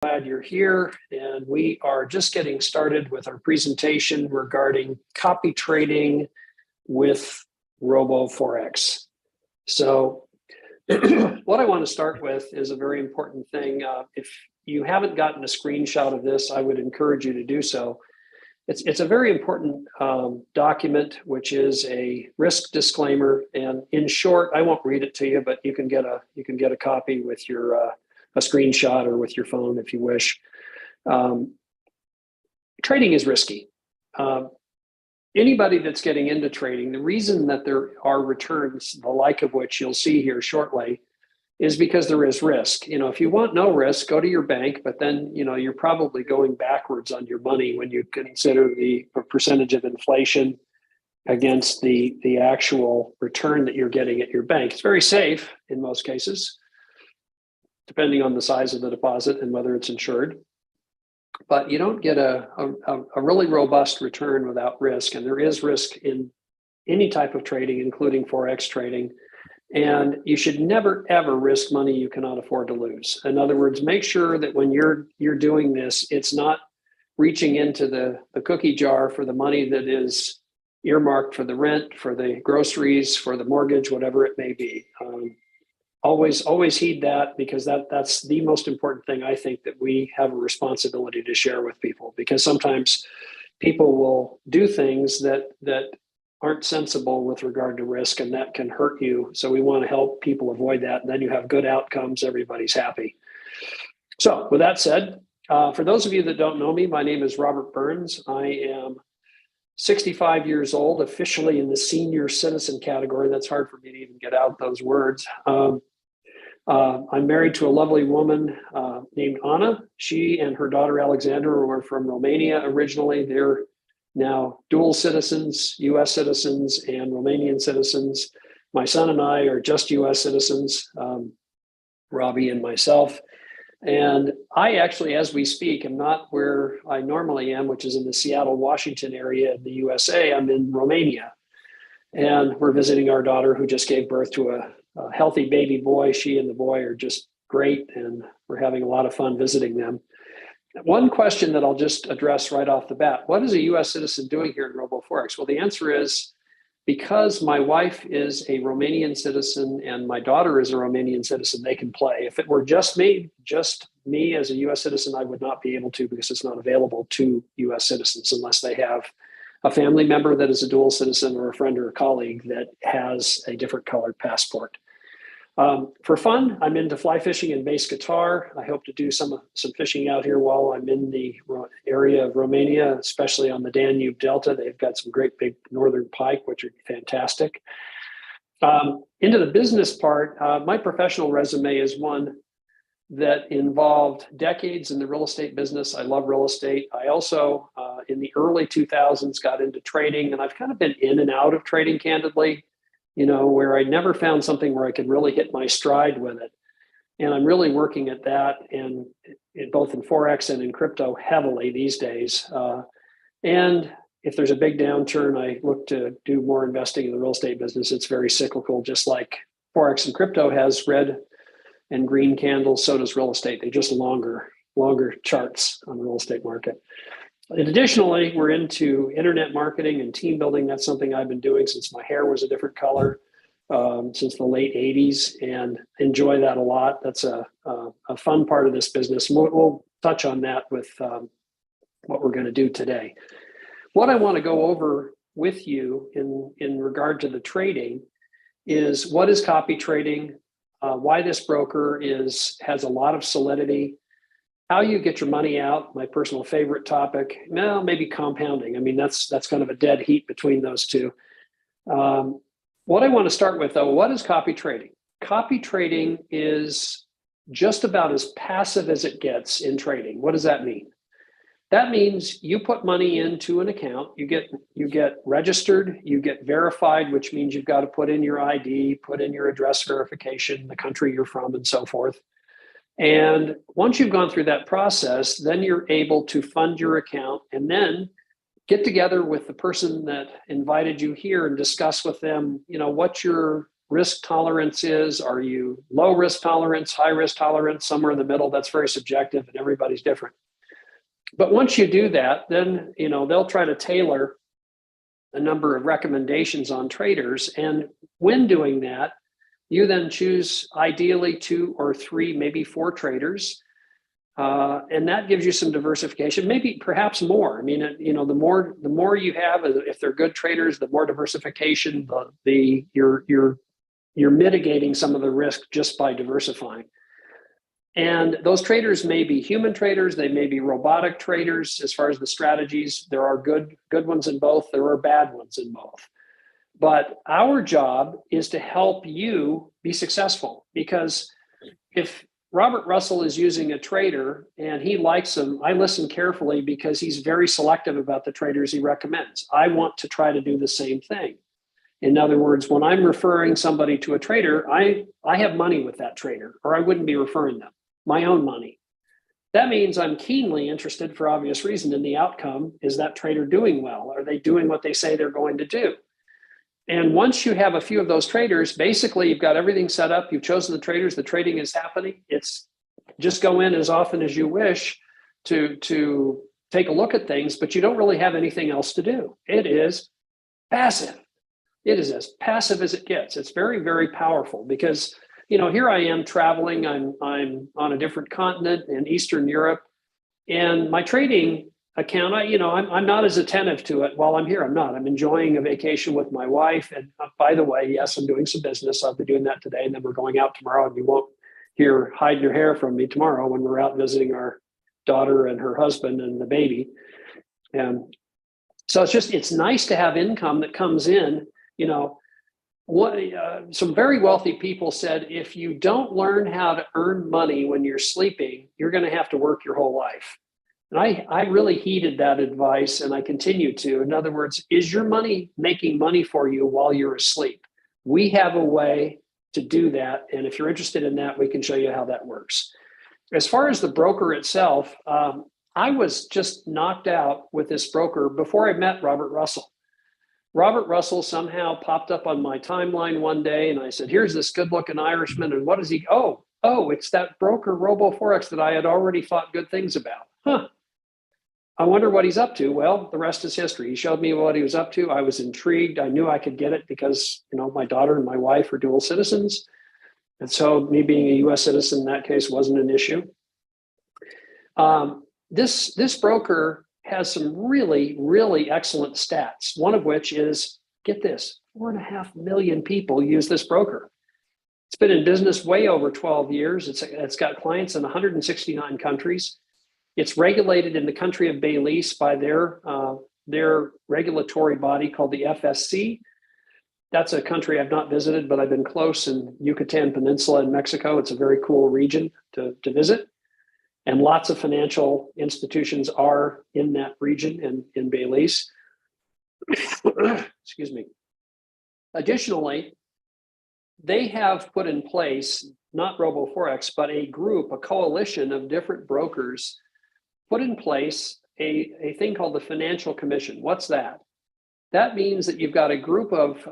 Glad you're here, and we are just getting started with our presentation regarding copy trading with Robo4X. So what I want to start with is a very important thing. If you haven't gotten a screenshot of this, I would encourage you to do so. It's a very important document, which is a risk disclaimer. And in short, I won't read it to you, but you can get a copy with your a screenshot or with your phone if you wish. Trading is risky. Anybody that's getting into trading, the reason that there are returns, the like of which you'll see here shortly, is because there is risk. If you want no risk, go to your bank, but then, you're probably going backwards on your money when you consider the percentage of inflation against the actual return that you're getting at your bank. It's very safe in most cases, depending on the size of the deposit and whether it's insured. But you don't get a really robust return without risk. And there is risk in any type of trading, including Forex trading. And you should never, ever risk money you cannot afford to lose. In other words, make sure that when you're doing this, it's not reaching into the cookie jar for the money that is earmarked for the rent, for the groceries, for the mortgage, whatever it may be. Always heed that, because that's the most important thing I think that we have a responsibility to share with people, because sometimes people will do things that aren't sensible with regard to risk, and that can hurt you. So we want to help people avoid that. And then you have good outcomes. Everybody's happy. So with that said, for those of you that don't know me, my name is Robert Burns. I am 65 years old, officially in the senior citizen category. That's hard for me to even get out those words. I'm married to a lovely woman named Anna. She and her daughter Alexandra were from Romania originally. They're now dual citizens, US citizens and Romanian citizens. My son and I are just US citizens, Robbie and myself. And I actually, as we speak, am not where I normally am, which is in the Seattle, Washington area of the USA. I'm in Romania. And we're visiting our daughter, who just gave birth to a healthy baby boy. She and the boy are just great, and we're having a lot of fun visiting them. One question that I'll just address right off the bat: what is a US citizen doing here in Robo4X? Well, the answer is, because my wife is a Romanian citizen and my daughter is a Romanian citizen, they can play. If it were just me as a US citizen, I would not be able to, because it's not available to US citizens unless they have a family member that is a dual citizen, or a friend or a colleague that has a different colored passport. For fun, I'm into fly fishing and bass guitar. I hope to do some fishing out here while I'm in the area of Romania, especially on the Danube Delta. They've got some great big northern pike, which are fantastic. Into the business part, my professional resume is one that involved decades in the real estate business. I love real estate. I also, in the early 2000s, got into trading, and I've kind of been in and out of trading, candidly, where I never found something where I could really hit my stride with it. And I'm really working at that, and both in Forex and in crypto heavily these days. And if there's a big downturn, I look to do more investing in the real estate business. It's very cyclical, just like Forex and crypto has red and green candles, so does real estate. They're just longer charts on the real estate market. And additionally, we're into internet marketing and team building. That's something I've been doing since my hair was a different color, since the late 80s, and enjoy that a lot. That's a fun part of this business. We'll touch on that with what we're going to do today. What I want to go over with you in regard to the trading is, what is copy trading, why this broker has a lot of solidity, how you get your money out, my personal favorite topic, maybe compounding. I mean, that's kind of a dead heat between those two. What I want to start with, though, what is copy trading? Copy trading is just about as passive as it gets in trading. What does that mean? That means you put money into an account, you get registered, you get verified, which means you've got to put in your ID, put in your address verification, the country you're from, and so forth. And once you've gone through that process, then you're able to fund your account, and then get together with the person that invited you here and discuss with them, what your risk tolerance is. Are you low risk tolerance, high risk tolerance, somewhere in the middle? That's very subjective and everybody's different. But once you do that, then they'll try to tailor a number of recommendations on traders. And when doing that, you then choose ideally 2 or 3, maybe 4 traders. And that gives you some diversification, maybe perhaps more. I mean, the more you have, if they're good traders, the more diversification, you're mitigating some of the risk just by diversifying. And those traders may be human traders, they may be robotic traders. As far as the strategies, there are good ones in both, there are bad ones in both. But our job is to help you be successful, because if Robert Russell is using a trader and he likes him, I listen carefully because he's very selective about the traders he recommends. I want to try to do the same thing. In other words, when I'm referring somebody to a trader, I have money with that trader, or I wouldn't be referring them, my own money. That means I'm keenly interested, for obvious reason, in the outcome. Is that trader doing well? Are they doing what they say they're going to do? And once you have a few of those traders, basically you've got everything set up, you've chosen the traders, the trading is happening. It's just go in as often as you wish to take a look at things, but you don't really have anything else to do. It is passive. It is as passive as it gets. It's very, very powerful because, here I am traveling, I'm on a different continent in Eastern Europe, and my trading account, I'm not as attentive to it while I'm here. I'm enjoying a vacation with my wife. And by the way, yes, I'm doing some business. I'll be doing that today. And then we're going out tomorrow, and you won't hear hide your hair from me tomorrow when we're out visiting our daughter and her husband and the baby. And so it's nice to have income that comes in. Some very wealthy people said, if you don't learn how to earn money when you're sleeping, you're going to have to work your whole life. And I really heeded that advice, and I continue to. In other words, is your money making money for you while you're asleep? We have a way to do that. And if you're interested in that, we can show you how that works. As far as the broker itself, I was just knocked out with this broker before I met Robert Russell. Robert Russell somehow popped up on my timeline one day, and I said, here's this good-looking Irishman, and what is he? Oh, it's that broker RoboForex that I had already thought good things about. I wonder what he's up to. Well, the rest is history. He showed me what he was up to. I was intrigued. I knew I could get it because, my daughter and my wife are dual citizens. And so me being a US citizen in that case wasn't an issue. This broker has some really, really excellent stats. One of which is, get this, 4.5 million people use this broker. It's been in business way over 12 years. It's got clients in 169 countries. It's regulated in the country of Belize by their regulatory body called the FSC. That's a country I've not visited, but I've been close in Yucatan Peninsula in Mexico. It's a very cool region to visit. And lots of financial institutions are in that region in Belize. Excuse me. Additionally, they have put in place, not RoboForex, but a coalition of different brokers put in place a thing called the Financial Commission. What's that? That means that you've got a group of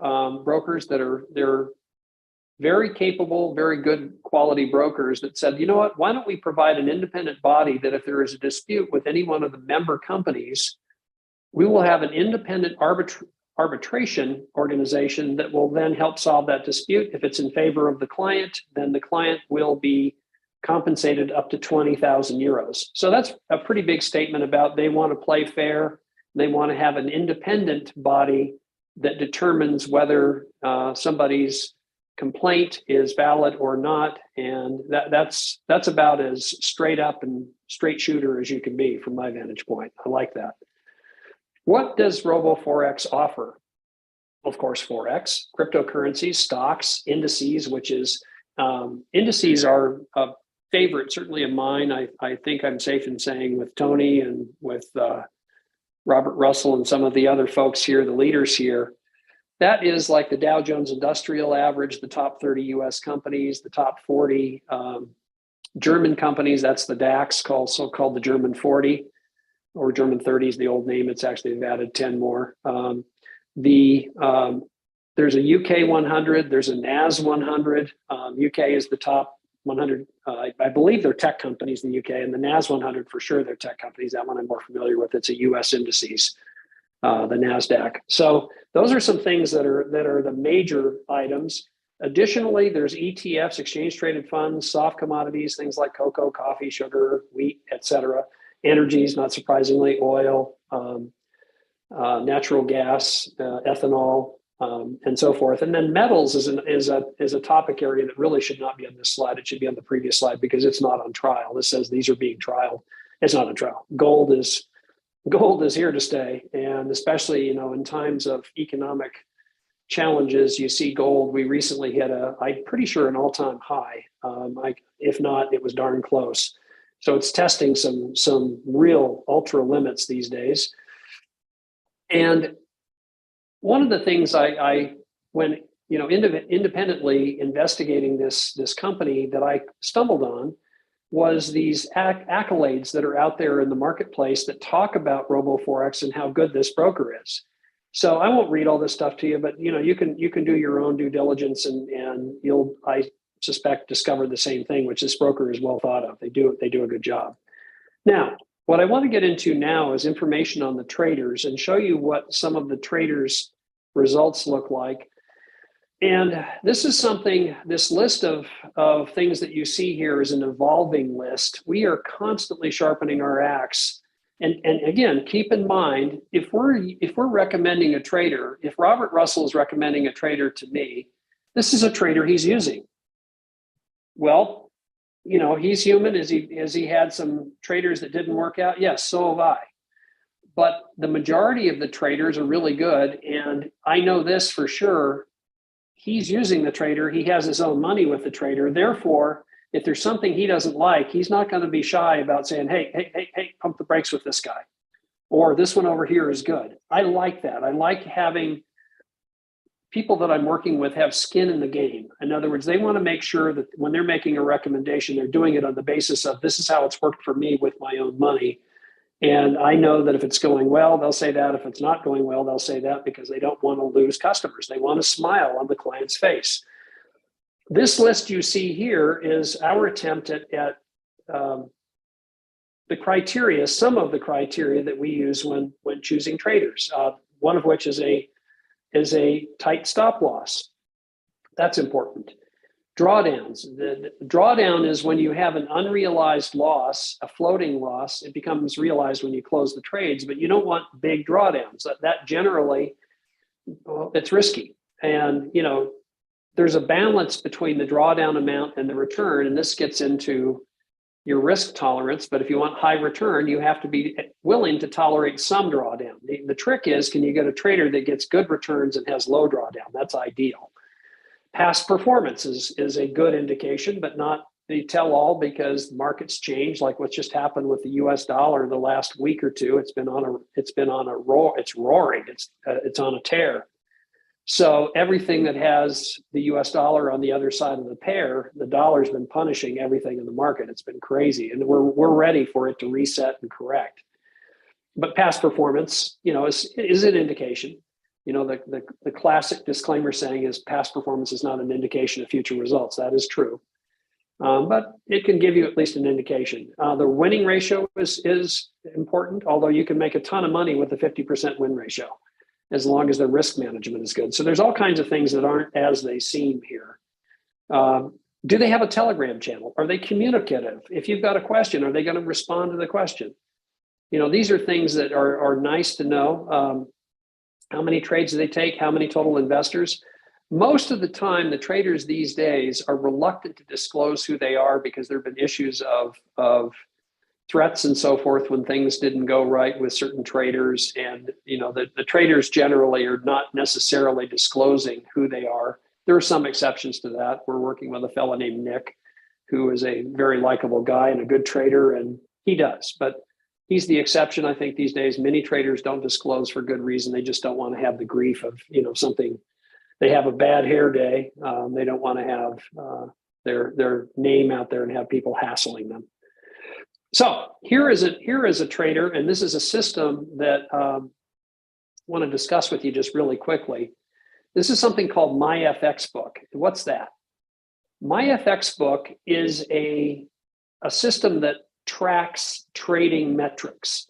brokers they're very capable, very good quality brokers that said, you know what, why don't we provide an independent body that if there is a dispute with any one of the member companies, we will have an independent arbitration organization that will then help solve that dispute. If it's in favor of the client, then the client will be compensated up to 20,000 euros. So that's a pretty big statement about they want to play fair. They want to have an independent body that determines whether somebody's complaint is valid or not. And that's about as straight up and straight shooter as you can be from my vantage point. I like that. What does RoboForex offer? Of course, Forex, cryptocurrencies, stocks, indices, which is indices are a favorite, certainly of mine. I think I'm safe in saying with Tony and with Robert Russell and some of the other folks here, the leaders here, that is like the Dow Jones Industrial Average, the top 30 US companies, the top 40 German companies, that's the DAX, also called the German 40, or German 30 is the old name. It's actually, they've added 10 more. The There's a UK 100, there's a NAS 100. UK is the top 100. I believe they're tech companies in the UK, and the NAS 100 for sure they're tech companies. That one I'm more familiar with. It's a US indices, the NASDAQ. So those are some things that are the major items. Additionally, there's ETFs, exchange traded funds, soft commodities, things like cocoa, coffee, sugar, wheat, etc. Energies, not surprisingly, oil, natural gas, ethanol, and so forth. And then metals is a topic area that really should not be on this slide. It should be on the previous slide because it's not on trial. This says these are being trialed. It's not on trial. Gold is here to stay, and especially in times of economic challenges, you see gold. We recently hit I'm pretty sure an all-time high. If not, it was darn close. So it's testing some real ultra limits these days. And one of the things when independently investigating this company that I stumbled on was these accolades that are out there in the marketplace that talk about RoboForex and how good this broker is. So I won't read all this stuff to you, but you can do your own due diligence and you'll, I suspect, discover the same thing, which this broker is well thought of. They do a good job. Now, what I want to get into now is information on the traders and show you what some of the traders' results look like. And this is this list of things that you see here is an evolving list. We are constantly sharpening our axe. And again, keep in mind, if we're recommending a trader, if Robert Russell is recommending a trader to me, this is a trader he's using. Well, he's human. Has he had some traders that didn't work out? Yes, so have I. But the majority of the traders are really good. And I know this for sure. He's using the trader. He has his own money with the trader. Therefore, if there's something he doesn't like, he's not going to be shy about saying, hey, pump the brakes with this guy. Or this one over here is good. I like that. I like having people that I'm working with have skin in the game. In other words, they want to make sure that when they're making a recommendation, they're doing it on the basis of this is how it's worked for me with my own money. And I know that if it's going well, they'll say that. If it's not going well, they'll say that because they don't want to lose customers. They want to smile on the client's face. This list you see here is our attempt at the criteria, some of the criteria that we use when choosing traders. One of which is a tight stop loss. That's important. Drawdowns. The drawdown is when you have an unrealized loss, a floating loss. It becomes realized when you close the trades, but you don't want big drawdowns. That generally, it's risky. And there's a balance between the drawdown amount and the return, and this gets into your risk tolerance. But if you want high return, you have to be willing to tolerate some drawdown. The trick is, can you get a trader that gets good returns and has low drawdown? That's ideal. Past performance is a good indication, but not the tell-all, because markets change, like what's just happened with the U.S. dollar the last week or two. It's been on a roar. It's roaring. It's on a tear. So everything that has the U.S. dollar on the other side of the pair, the dollar's been punishing everything in the market. It's been crazy, and we're ready for it to reset and correct. But past performance, is an indication. The classic disclaimer saying is past performance is not an indication of future results. That is true, but it can give you at least an indication. The winning ratio is important, although you can make a ton of money with a 50% win ratio, as long as the risk management is good. So there's all kinds of things that aren't as they seem here. Do they have a Telegram channel? Are they communicative? If you've got a question, are they going to respond to the question? These are things that are nice to know. How many trades do they take? How many total investors? Most of the time, the traders these days are reluctant to disclose who they are because there have been issues of threats and so forth when things didn't go right with certain traders. And the traders generally are not necessarily disclosing who they are. There are some exceptions to that. We're working with a fellow named Nick, who is a very likable guy and a good trader, and he does. But he's the exception, I think, these days. Many traders don't disclose for good reason. They just don't want to have the grief of, something. They have a bad hair day. They don't want to have their name out there and have people hassling them. So here is a trader, and this is a system that I want to discuss with you just really quickly. This is something called MyFX Book. What's that? MyFX Book is a system that tracks trading metrics.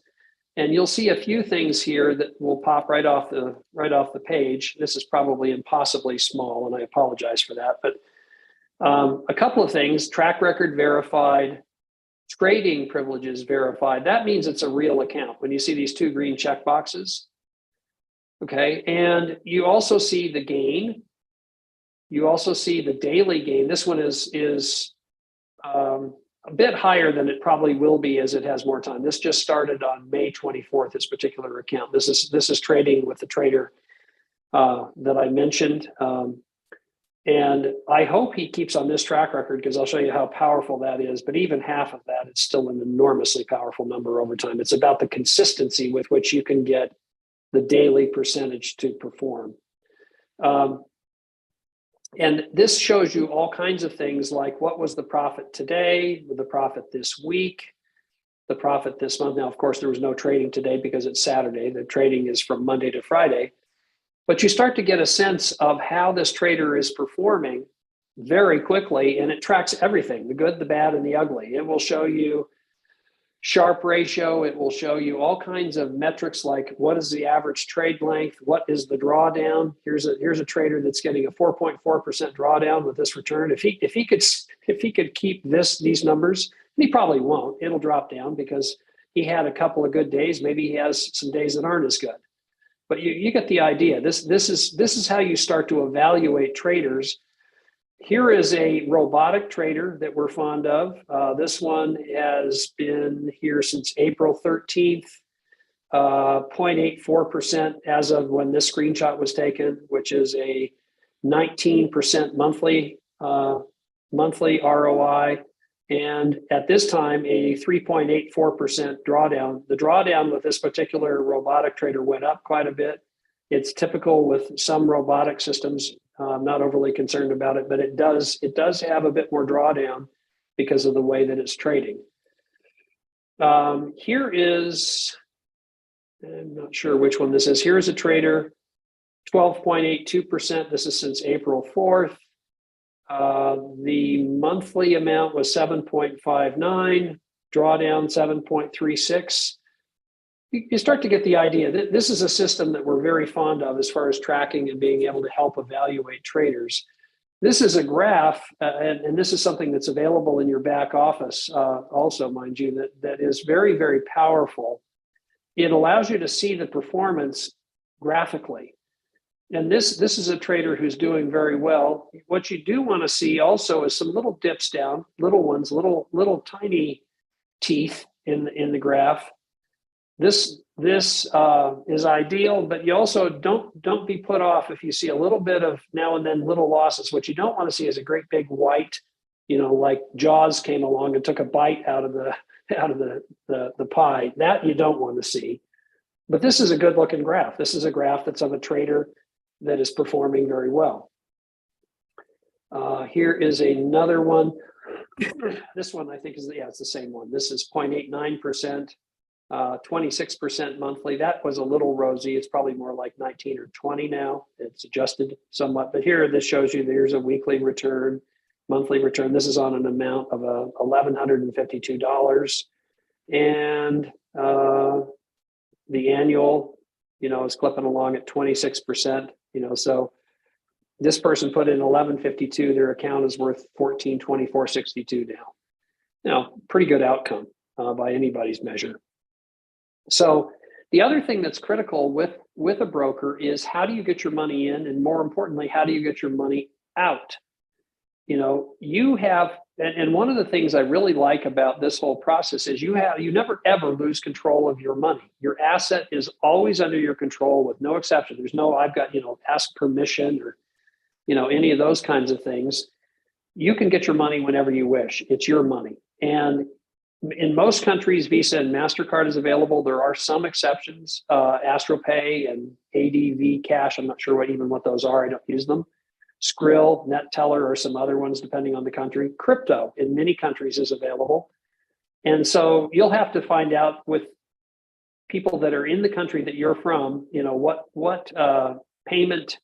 And you'll see a few things here that will pop right off the page. This is probably impossibly small, and I apologize for that. But a couple of things: track record verified, trading privileges verified. That means it's a real account. When you see these two green check boxes, okay, and you also see the gain. You also see the daily gain. This one is a bit higher than it probably will be as it has more time. This just started on May 24th, this particular account. This is trading with the trader that I mentioned. And I hope he keeps on this track record, because I'll show you how powerful that is. But even half of that, it's still an enormously powerful number over time. It's about the consistency with which you can get the daily percentage to perform. And this shows you all kinds of things like what was the profit today, the profit this week, the profit this month. Now, of course, there was no trading today because it's Saturday. The trading is from Monday to Friday. But you start to get a sense of how this trader is performing very quickly, and it tracks everything, the good, the bad, and the ugly. It will show you Sharp ratio. It will show you all kinds of metrics like what is the average trade length, what is the drawdown. Here's a trader that's getting a 4.4% drawdown with this return. If he could keep these numbers, and he probably won't. It'll drop down because he had a couple of good days. Maybe he has some days that aren't as good. But you get the idea. This is how you start to evaluate traders. Here is a robotic trader that we're fond of. This one has been here since April 13th, 0.84% as of when this screenshot was taken, which is a 19% monthly ROI. And at this time, a 3.84% drawdown. The drawdown with this particular robotic trader went up quite a bit. It's typical with some robotic systems. I'm not overly concerned about it, but it does have a bit more drawdown because of the way that it's trading. Here is, I'm not sure which one this is. Here's a trader, 12.82%. This is since April 4th. The monthly amount was 7.59, drawdown 7.36. You start to get the idea. This is a system that we're very fond of as far as tracking and being able to help evaluate traders. This is a graph, and this is something that's available in your back office also, mind you, that is very, very powerful. It allows you to see the performance graphically. And this is a trader who's doing very well. What you do want to see also is some little dips down, little ones, little tiny teeth in the graph. This is ideal, but you also don't be put off if you see a little bit of now and then little losses. What you don't want to see is a great big white, like Jaws came along and took a bite out of the pie. That you don't want to see. But this is a good looking graph. This is a graph that's of a trader that is performing very well. Here is another one. This one I think it's the same one. This is 0.89%. 26% monthly. That was a little rosy. It's probably more like 19 or 20 now. It's adjusted somewhat, but here this shows you there's a weekly return, monthly return. This is on an amount of $1,152, and the annual, is clipping along at 26%. So this person put in 1152. Their account is worth 1424.62 now. Now, pretty good outcome by anybody's measure. So the other thing that's critical with a broker is how do you get your money in, and more importantly, how do you get your money out? You have, and one of the things I really like about this whole process is you never ever lose control of your money. Your asset is always under your control with no exception. There's no, I've got, ask permission or, any of those kinds of things. You can get your money whenever you wish. It's your money. And in most countries, Visa and MasterCard is available. There are some exceptions, AstroPay and ADV Cash. I'm not sure what those are. I don't use them. Skrill, NetTeller, or some other ones, depending on the country. Crypto in many countries is available. And so you'll have to find out with people that are in the country that you're from, what payment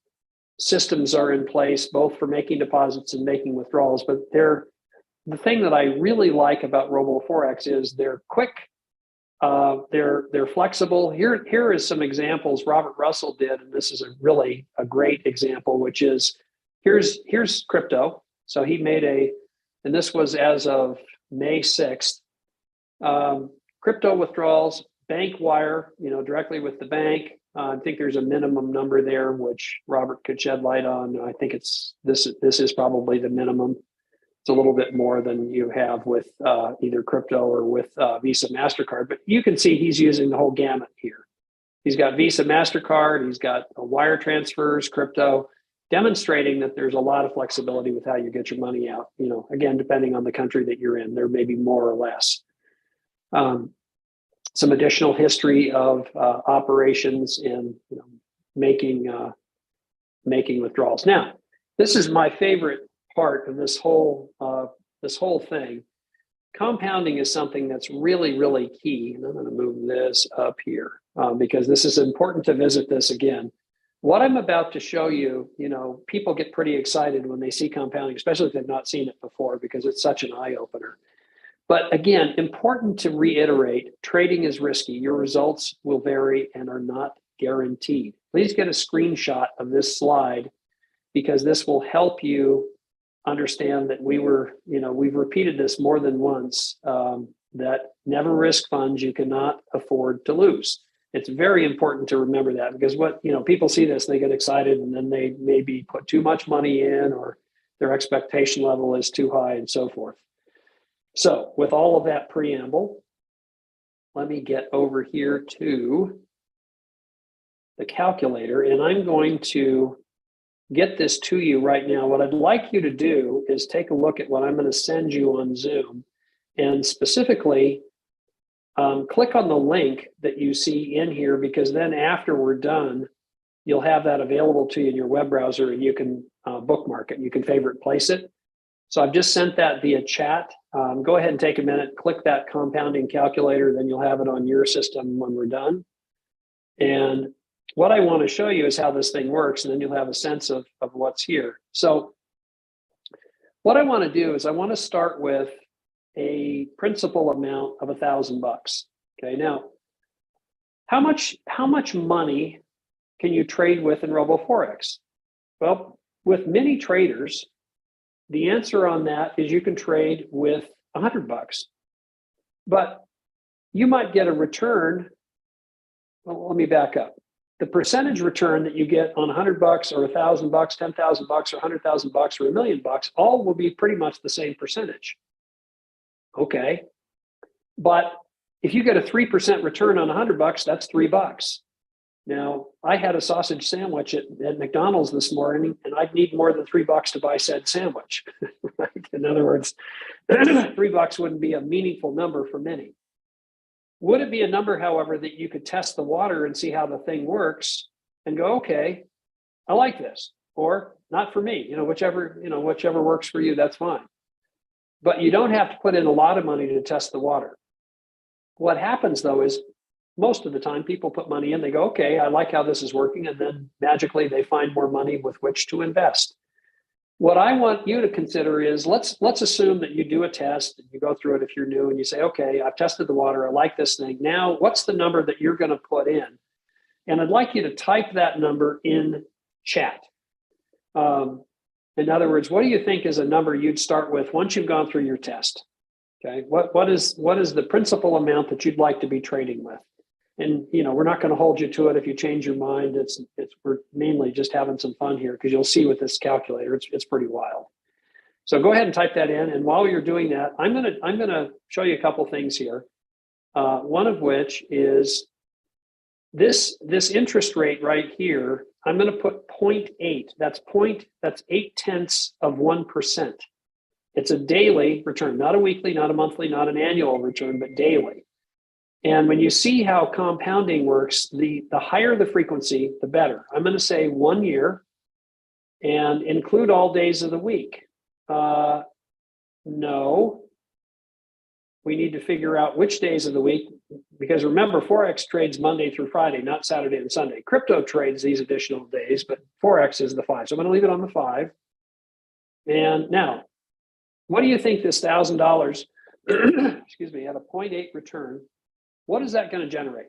systems are in place, both for making deposits and making withdrawals. But the thing that I really like about Robo4X is they're quick, they're flexible. Here is some examples Robert Russell did, and this is a great example, which is here's crypto. So he made and this was as of May 6th, crypto withdrawals, bank wire, directly with the bank. I think there's a minimum number there, which Robert could shed light on. I think this is probably the minimum. It's a little bit more than you have with either crypto or with Visa, MasterCard, but you can see he's using the whole gamut here. He's got Visa, MasterCard, he's got wire transfers, crypto, demonstrating that there's a lot of flexibility with how you get your money out. Again, depending on the country that you're in, there may be more or less. Some additional history of operations in making withdrawals. Now, this is my favorite part of this whole thing. Compounding is something that's really, really key. And I'm going to move this up here because this is important to visit this again. What I'm about to show you, people get pretty excited when they see compounding, especially if they've not seen it before, because it's such an eye-opener. But again, important to reiterate, trading is risky. Your results will vary and are not guaranteed. Please get a screenshot of this slide because this will help you understand that we've repeated this more than once, that never risk funds you cannot afford to lose. It's very important to remember that because people see this, they get excited and then they maybe put too much money in or their expectation level is too high and so forth. So with all of that preamble, let me get over here to the calculator and I'm going to get this to you right now. What I'd like you to do is take a look at what I'm going to send you on Zoom and specifically click on the link that you see in here because then after we're done, you'll have that available to you in your web browser and you can bookmark it. You can favorite place it. So I've just sent that via chat. Go ahead and take a minute, click that compounding calculator, then you'll have it on your system when we're done. And what I want to show you is how this thing works, and then you'll have a sense of what's here. So what I want to do is I want to start with a principal amount of $1,000. Okay, now how much money can you trade with in Robo4X? Well, with many traders, the answer on that is you can trade with $100, but you might get a return. Well, let me back up. The percentage return that you get on $100 or $1,000, $10,000 or $100,000 or $1 million, all will be pretty much the same percentage. Okay, but if you get a 3% return on $100, that's $3. Now, I had a sausage sandwich at McDonald's this morning, and I'd need more than $3 to buy said sandwich. Right? In other words, $3 wouldn't be a meaningful number for many. Would it be a number, however, that you could test the water and see how the thing works and go, okay, I like this, or not for me, whichever works for you, that's fine. But you don't have to put in a lot of money to test the water. What happens though is most of the time people put money in, they go, okay, I like how this is working. And then magically they find more money with which to invest. What I want you to consider is let's assume that you do a test and you go through it if you're new and you say, okay, I've tested the water. I like this thing. Now, what's the number that you're going to put in? And I'd like you to type that number in chat. In other words, what do you think is a number you'd start with once you've gone through your test? Okay, what is the principal amount that you'd like to be trading with? And we're not going to hold you to it if you change your mind. We're mainly just having some fun here because you'll see with this calculator, it's pretty wild. So go ahead and type that in. And while you're doing that, I'm gonna show you a couple things here. One of which is this interest rate right here. I'm going to put 0.8. That's 0.8%. It's a daily return, not a weekly, not a monthly, not an annual return, but daily. And when you see how compounding works, the higher the frequency, the better. I'm going to say 1 year and include all days of the week. No, we need to figure out which days of the week. Because remember, Forex trades Monday through Friday, not Saturday and Sunday. Crypto trades these additional days, but Forex is the 5. So I'm going to leave it on the 5. And now, what do you think this $1,000, excuse me, at a 0.8 return, what is that going to generate?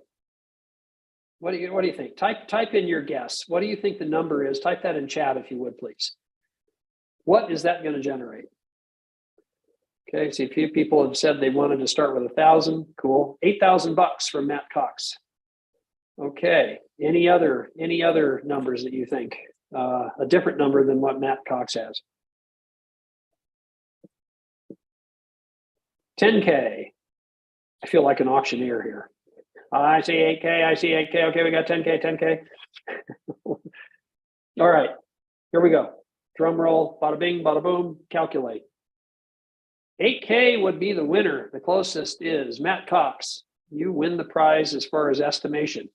What do you think? Type in your guess. What do you think the number is? Type that in chat if you would, please. What is that going to generate? Okay, see, a few people have said they wanted to start with 1,000. Cool. $8,000 from Matt Cox. Okay. Any other numbers that you think? A different number than what Matt Cox has. 10K. I feel like an auctioneer here. I see 8K. I see 8K. Okay, we got 10K. 10K. All right. Here we go. Drum roll. Bada bing. Bada boom. Calculate. 8K would be the winner. The closest is Matt Cox. You win the prize as far as estimation.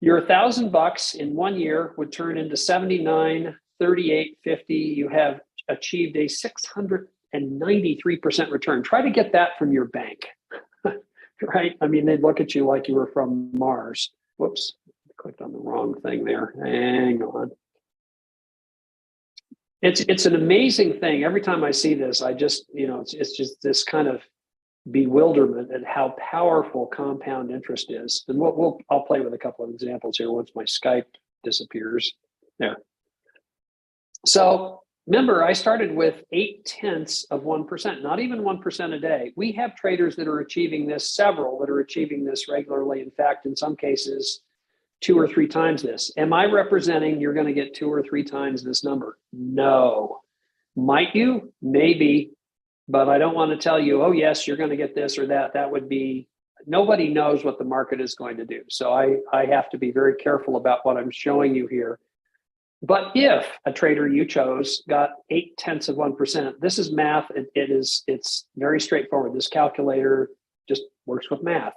Your $1,000 in 1 year would turn into 7938.50. You have achieved a 693% return. Try to get that from your bank, right? I mean, they'd look at you like you were from Mars. Whoops, clicked on the wrong thing there. Hang on. It's an amazing thing. Every time I see this, I just, it's just this kind of bewilderment at how powerful compound interest is. And I'll play with a couple of examples here once my Skype disappears. There. So remember, I started with 0.8%, not even 1% a day. We have traders that are achieving this, several that are achieving this regularly. In fact, in some cases, 2 or 3 times this. Am I representing you're going to get 2 or 3 times this number? No. Might you? Maybe. But I don't want to tell you, oh, yes, you're going to get this or that. That would be, nobody knows what the market is going to do. So I have to be very careful about what I'm showing you here. But if a trader you chose got 0.8%, this is math. It's very straightforward. This calculator just works with math.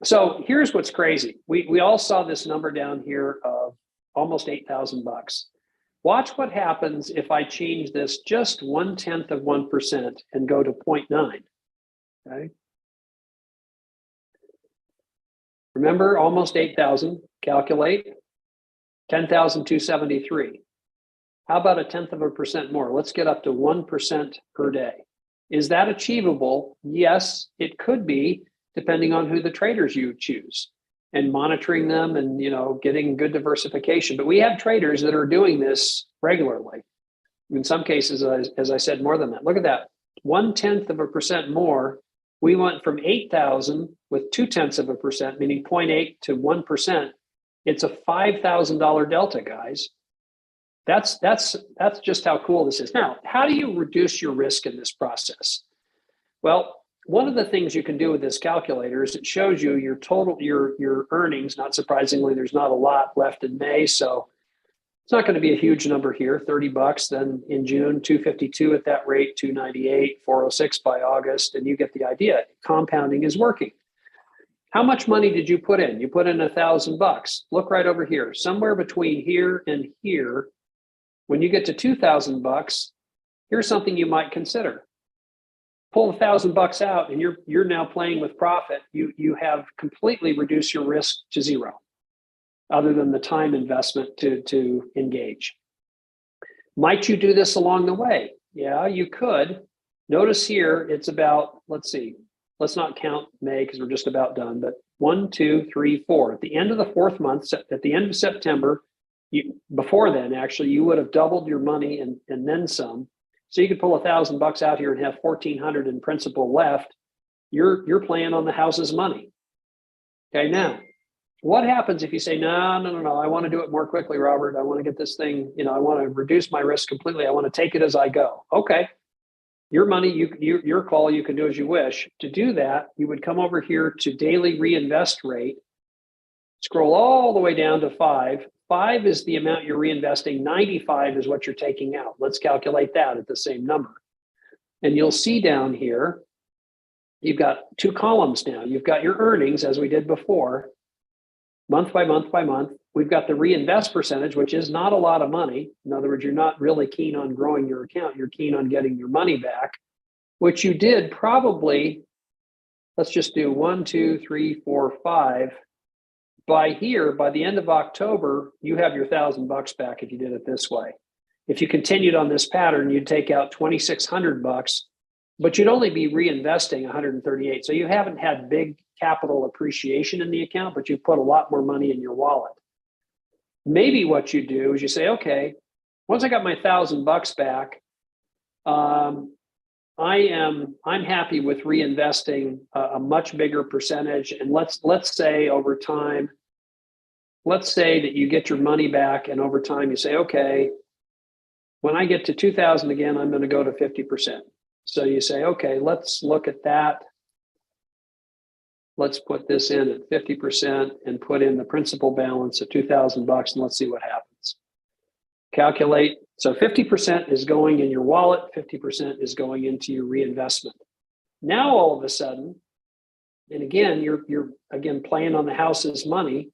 So here's what's crazy. We all saw this number down here of almost $8,000. Watch what happens if I change this just 0.1% and go to 0.9. Okay. Remember, almost 8,000. Calculate 10,273. How about 0.1% more? Let's get up to 1% per day. Is that achievable? Yes, it could be, depending on who the traders you choose and monitoring them and, getting good diversification. But we have traders that are doing this regularly. In some cases, as I said, more than that. Look at that. 0.1% more. We went from 8,000 with 0.2%, meaning 0.8 to 1%. It's a $5,000 delta, guys. That's just how cool this is. Now, how do you reduce your risk in this process? Well, one of the things you can do with this calculator is it shows you your total, your earnings. Not surprisingly, there's not a lot left in May, so it's not going to be a huge number here, $30. Then in June, 252 at that rate, 298, 406 by August, and you get the idea. Compounding is working. How much money did you put in? You put in $1,000. Look right over here, somewhere between here and here. When you get to $2,000, here's something you might consider. Pull $1,000 out, and you're now playing with profit. You have completely reduced your risk to zero, other than the time investment to engage. Might you do this along the way? Yeah, you could. Notice here, it's about, let's see, let's not count May because we're just about done, but 1, 2, 3, 4. At the end of the 4th month, at the end of September, before then, actually, you would have doubled your money and then some. So you could pull $1,000 out here and have $1,400 in principal left. You're playing on the house's money. Okay, now, what happens if you say, no, I want to do it more quickly, Robert. I want to get this thing, I want to reduce my risk completely. I want to take it as I go. Okay, your money, your call, you can do as you wish. To do that, you would come over here to daily reinvest rate, scroll all the way down to 5. 5 is the amount you're reinvesting. 95 is what you're taking out. Let's calculate that at the same number. And you'll see down here, you've got 2 columns now. You've got your earnings, as we did before, month by month by month. We've got the reinvest percentage, which is not a lot of money. In other words, you're not really keen on growing your account. You're keen on getting your money back, which you did probably let's just do 1, 2, 3, 4, 5. By the end of October, you have your $1,000 back if you did it this way. If you continued on this pattern, you'd take out $2,600, but you'd only be reinvesting 138. So you haven't had big capital appreciation in the account, but you've put a lot more money in your wallet. Maybe what you do is you say, okay, once I got my $1,000 back, I'm happy with reinvesting a much bigger percentage. And let's say over time, let's say that you get your money back, and over time you say, okay, when I get to 2,000 again, I'm going to go to 50%. So you say, okay, let's look at that. Let's put this in at 50% and put in the principal balance of $2,000, and let's see what happens. Calculate. So 50% is going in your wallet, 50% is going into your reinvestment. Now all of a sudden, and again, you're again playing on the house's money.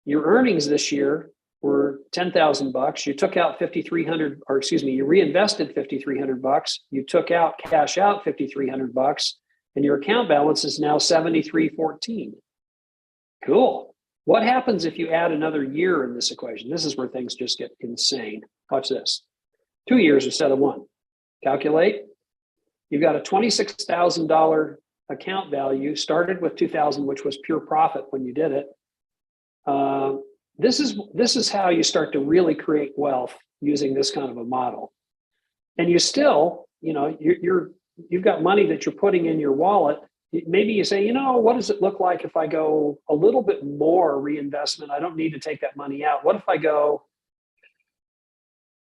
Your earnings this year were $10,000. You took out you reinvested $5,300. You took out cash out $5,300, and your account balance is now $7,314. Cool. What happens if you add another year in this equation? This is where things just get insane. Watch this. 2 years instead of 1. Calculate. You've got a $26,000 account value, started with $2,000, which was pure profit when you did it. This is how you start to really create wealth using this kind of a model. And you still, you've got money that you're putting in your wallet. Maybe you say, what does it look like if I go a little bit more reinvestment? I don't need to take that money out. What if I go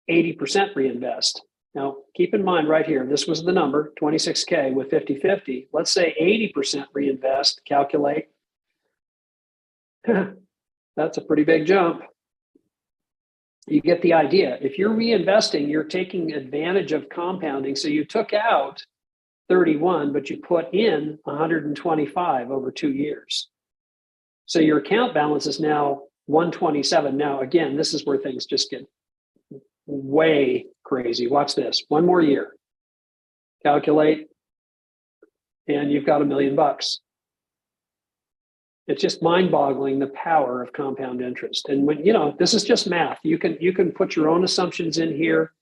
80% reinvest? Now, keep in mind right here, this was the number, 26K with 50-50. Let's say 80% reinvest, calculate. That's a pretty big jump. You get the idea. If you're reinvesting, you're taking advantage of compounding. So you took out 31, but you put in 125 over 2 years. So your account balance is now 127. Now, again, this is where things just get way crazy. Watch this. One more year. Calculate, and you've got $1 million. It's just mind-boggling the power of compound interest. And when this is just math. You can put your own assumptions in here.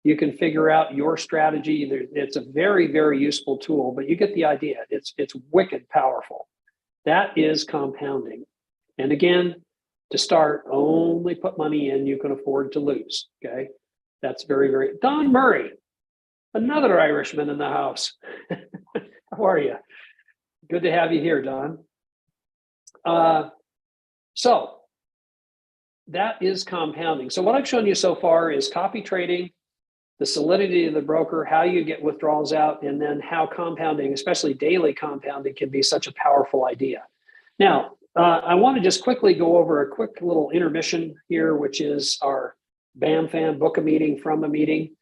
You can figure out your strategy. It's a very, very useful tool, but you get the idea. It's wicked powerful. That is compounding. And again, to start, only put money in you can afford to lose. Okay, that's very, very. Don Murray, another Irishman in the house. How are you? Good to have you here, Don. So that is compounding. So what I've shown you so far is copy trading, the solidity of the broker, how you get withdrawals out, and then how compounding, especially daily compounding, can be such a powerful idea. Now, I want to just quickly go over a quick little intermission here, which is our BAM fan book a meeting from a meeting.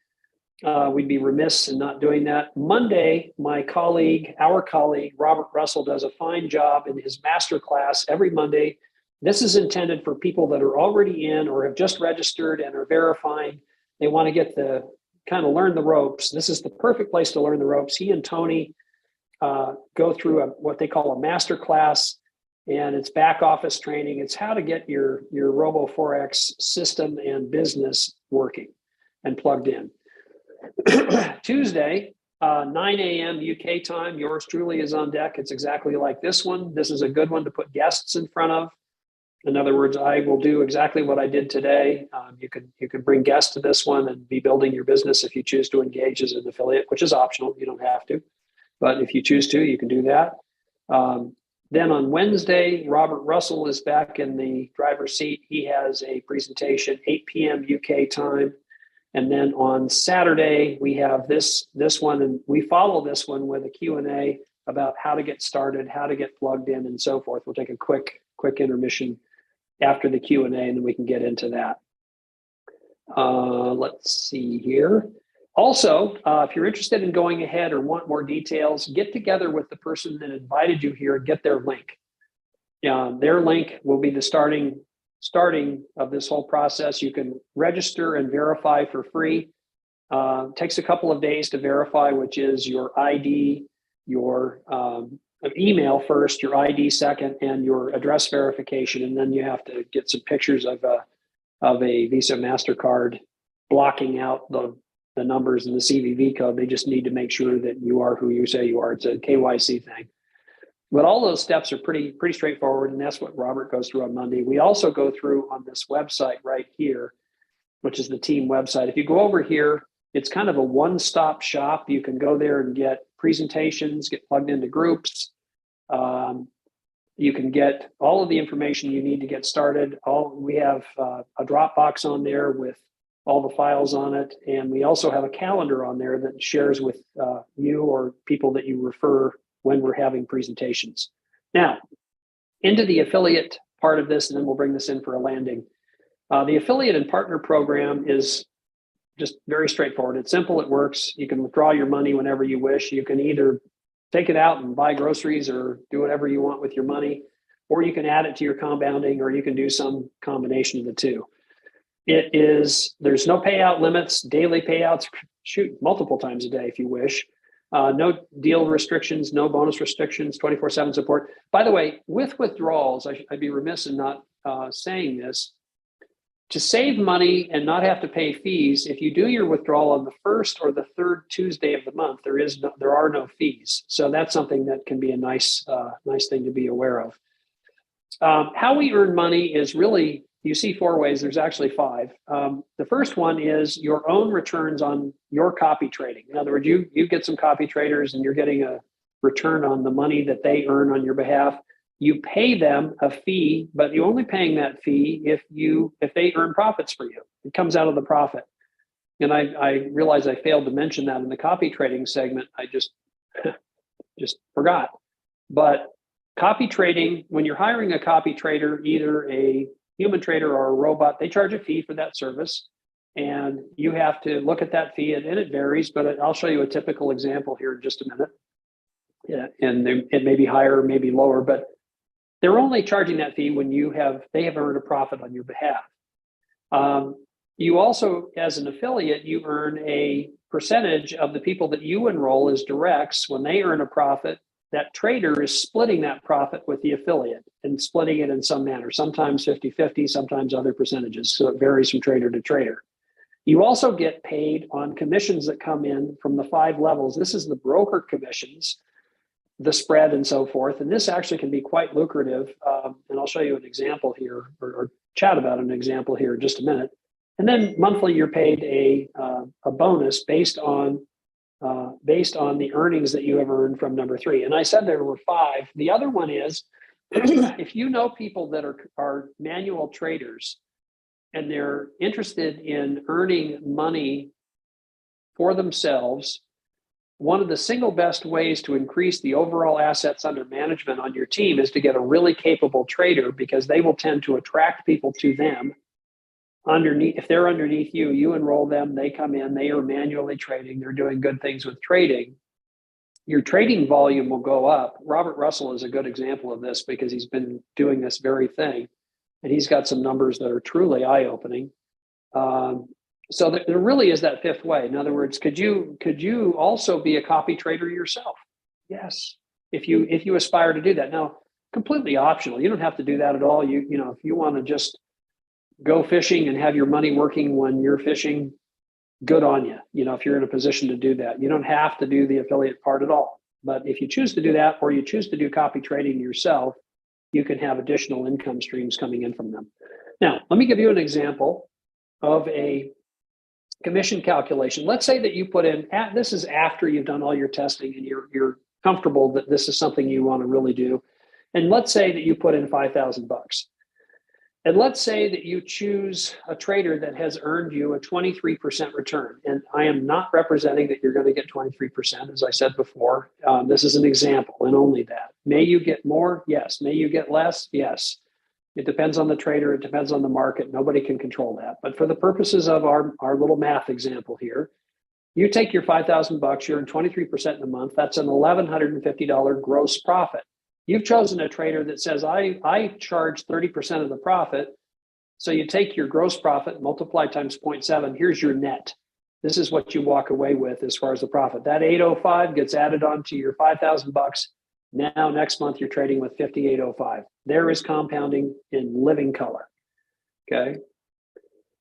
We'd be remiss in not doing that. Monday, our colleague, Robert Russell, does a fine job in his master class every Monday. This is intended for people that are already in or have just registered and are verifying. They want to get learn the ropes. This is the perfect place to learn the ropes. He and Tony go through what they call a master class, and it's back office training. It's how to get your Robo Forex system and business working and plugged in. Tuesday, 9 a.m. UK time, yours truly is on deck. It's exactly like this one. This is a good one to put guests in front of. In other words, I will do exactly what I did today. You could bring guests to this one and be building your business if you choose to engage as an affiliate, which is optional. You don't have to. But if you choose to, you can do that. Then on Wednesday, Robert Russell is back in the driver's seat. He has a presentation, 8 p.m. UK time. And then on Saturday, we have this one, and we follow this one with a Q&A about how to get started, how to get plugged in, and so forth. We'll take a quick intermission after the Q&A, and then we can get into that. Let's see here. Also, if you're interested in going ahead or want more details, get together with the person that invited you here and get their link. Their link will be the starting of this whole process. You can register and verify for free. Takes a couple of days to verify, which is your ID, your email first, your ID second, and your address verification, and then you have to get some pictures of a Visa MasterCard blocking out the numbers and the CVV code. They just need to make sure that you are who you say you are. It's a KYC thing. But all those steps are pretty straightforward, and that's what Robert goes through on Monday. We also go through on this website right here, which is the team website. If you go over here, it's kind of a one-stop shop. You can go there and get presentations, get plugged into groups. You can get all of the information you need to get started. We have a Dropbox on there with all the files on it, and we also have a calendar on there that shares with you or people that you refer when we're having presentations. Now, into the affiliate part of this, and then we'll bring this in for a landing. The affiliate and partner program is just very straightforward. It's simple, it works. You can withdraw your money whenever you wish. You can either take it out and buy groceries or do whatever you want with your money, or you can add it to your compounding, or you can do some combination of the two. There's no payout limits, daily payouts, shoot, multiple times a day if you wish. No deal restrictions, no bonus restrictions, 24/7 support. By the way, with withdrawals, I'd be remiss in not saying this. To save money and not have to pay fees, if you do your withdrawal on the first or the third Tuesday of the month, there are no fees. So that's something that can be a nice thing to be aware of. How we earn money is really, you see 4 ways. There's actually 5. The first one is your own returns on your copy trading. In other words, you get some copy traders and you're getting a return on the money that they earn on your behalf. You pay them a fee, but you're only paying that fee if they earn profits for you. It comes out of the profit. And I realize I failed to mention that in the copy trading segment. I just forgot. But copy trading, when you're hiring a copy trader, either a human trader or a robot, they charge a fee for that service. And you have to look at that fee, and it varies, but I'll show you a typical example here in just a minute. Yeah, and it may be higher, maybe lower, but they're only charging that fee when they have earned a profit on your behalf. You also, as an affiliate, you earn a percentage of the people that you enroll as directs. When they earn a profit, that trader is splitting that profit with the affiliate and splitting it in some manner, sometimes 50-50, sometimes other percentages. So it varies from trader to trader. You also get paid on commissions that come in from the 5 levels. This is the broker commissions, the spread, and so forth. And this actually can be quite lucrative. And I'll show you an example here, or chat about an example here in just a minute. And then monthly, you're paid a bonus based on the earnings that you have earned from number 3. And I said there were 5. The other one is, if you know people that are manual traders and they're interested in earning money for themselves, one of the single best ways to increase the overall assets under management on your team is to get a really capable trader, because they will tend to attract people to them. If they're underneath you, you enroll them, they come in, they are manually trading, they're doing good things with trading. Your trading volume will go up. Robert Russell is a good example of this because he's been doing this very thing, and he's got some numbers that are truly eye-opening. So there really is that 5th way. In other words, could you also be a copy trader yourself? Yes, if you aspire to do that. Now, completely optional. You don't have to do that at all. If you want to just go fishing and have your money working when you're fishing, good on you. If you're in a position to do that, you don't have to do the affiliate part at all. But if you choose to do that, or you choose to do copy trading yourself, you can have additional income streams coming in from them. Now, let me give you an example of a commission calculation. Let's say that you put in, this is after you've done all your testing and you're comfortable that this is something you want to really do. And let's say that you put in $5,000. And let's say that you choose a trader that has earned you a 23% return. And I am not representing that you're going to get 23%, as I said before. This is an example and only that. May you get more? Yes. May you get less? Yes. It depends on the trader. It depends on the market. Nobody can control that. But for the purposes of our little math example here, you take your $5,000, you're in 23% in a month. That's an $1,150 gross profit. You've chosen a trader that says, I charge 30% of the profit. So you take your gross profit, multiply times 0.7. Here's your net. This is what you walk away with as far as the profit. That 805 gets added onto your $5,000. Now, next month, you're trading with 58.05. There is compounding in living color. Okay.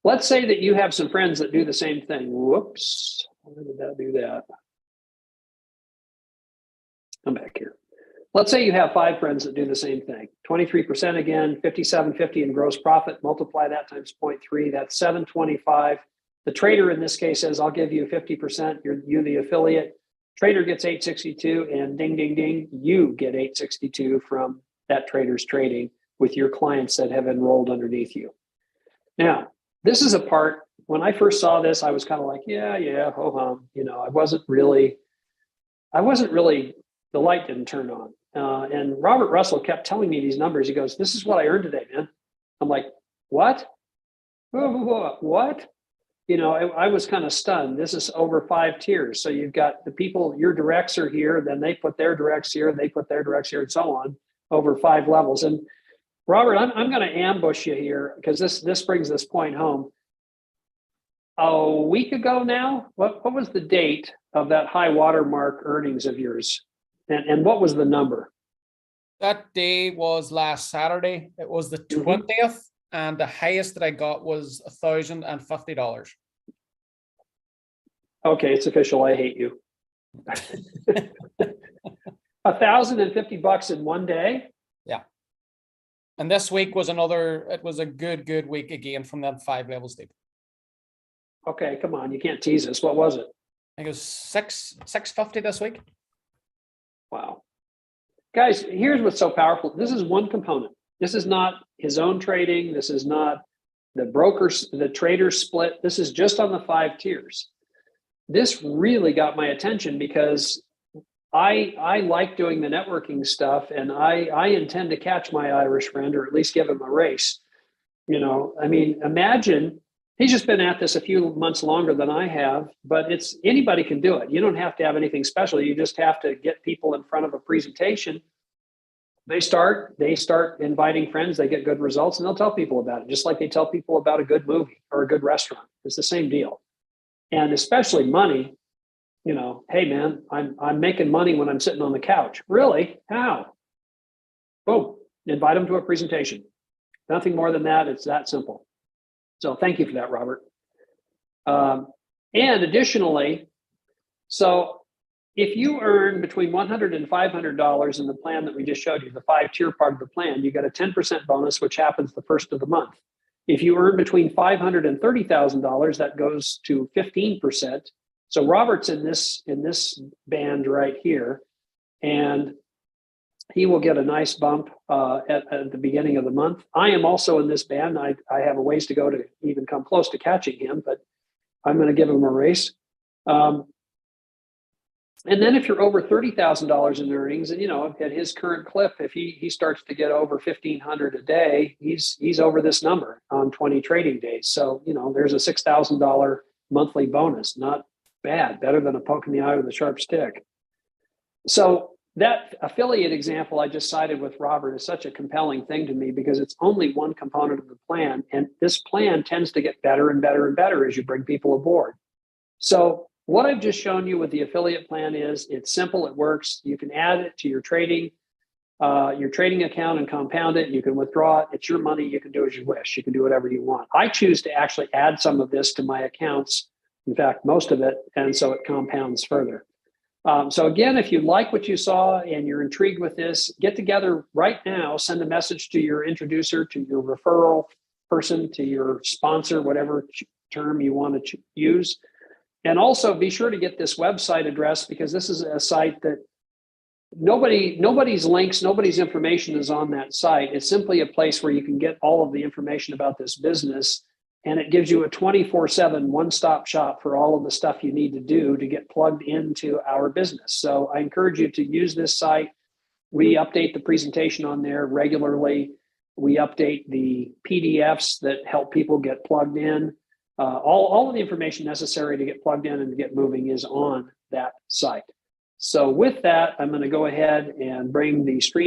Let's say that you have some friends that do the same thing. Whoops. Why did that do that? Come back here. Let's say you have 5 friends that do the same thing. 23% again, 57.50 in gross profit. Multiply that times 0.3. That's 725. The trader in this case says, I'll give you 50%. You're the affiliate. Trader gets 862, and ding, ding, ding, you get 862 from that trader's trading with your clients that have enrolled underneath you. Now, this is a part, when I first saw this, I was kind of like, yeah, ho hum. You know, I wasn't really, the light didn't turn on. And Robert Russell kept telling me these numbers. He goes, this is what I earned today, man. I'm like, what? What? You know, I was kind of stunned. This is over 5 tiers. So you've got the people, your directs are here, then they put their directs here, they put their directs here, and so on over 5 levels. And Robert, I'm going to ambush you here because this brings this point home. A week ago now, what was the date of that high watermark earnings of yours? And what was the number? That day was last Saturday. It was the 20th, and the highest that I got was $1,050. Okay, it's official. I hate you. $1,050 in one day. Yeah. And this week was it was a good week again from that 5 levels deep. Okay, come on. You can't tease us. What was it? I think it was 650 this week. Wow. Guys, here's what's so powerful. This is one component. This is not his own trading. This is not the brokers, the trader split. This is just on the 5 tiers. This really got my attention because I like doing the networking stuff, and I intend to catch my Irish friend, or at least give him a race. You know, I mean, imagine he's just been at this a few months longer than I have, but anybody can do it. You don't have to have anything special. You just have to get people in front of a presentation. They start inviting friends, they get good results, and they'll tell people about it, just like they tell people about a good movie or a good restaurant. It's the same deal. And especially money, you know, hey man, I'm making money when I'm sitting on the couch. Really? How? Boom, invite them to a presentation. Nothing more than that. It's that simple. So thank you for that, Robert. And additionally, so if you earn between $100 and $500 in the plan that we just showed you, the 5-tier part of the plan, you get a 10% bonus, which happens the first of the month. If you earn between $500 and $30,000, that goes to 15%. So Robert's in this band right here, and he will get a nice bump at the beginning of the month. I am also in this band. I have a ways to go to even come close to catching him, but I'm going to give him a race. And then if you're over $30,000 in earnings, and you know, at his current clip, if he starts to get over $1,500 a day, he's over this number on 20 trading days. So, you know, there's a $6,000 monthly bonus. Not bad, better than a poke in the eye with a sharp stick. So that affiliate example I just cited with Robert is such a compelling thing to me because it's only one component of the plan. And this plan tends to get better and better and better as you bring people aboard. So what I've just shown you with the affiliate plan is it's simple, it works. You can add it to your trading account and compound it. You can withdraw it. It's your money. You can do as you wish. You can do whatever you want. I choose to actually add some of this to my accounts. In fact, most of it. And so it compounds further. So again, if you like what you saw and you're intrigued with this, get together right now, send a message to your introducer, to your referral person, to your sponsor, whatever term you want to use. And also be sure to get this website address because this is a site that nobody's links, nobody's information is on that site. It's simply a place where you can get all of the information about this business. And it gives you a 24/7 one-stop shop for all of the stuff you need to do to get plugged into our business. So I encourage you to use this site. We update the presentation on there regularly. We update the PDFs that help people get plugged in. All of the information necessary to get plugged in and to get moving is on that site. So with that, I'm going to go ahead and bring the stream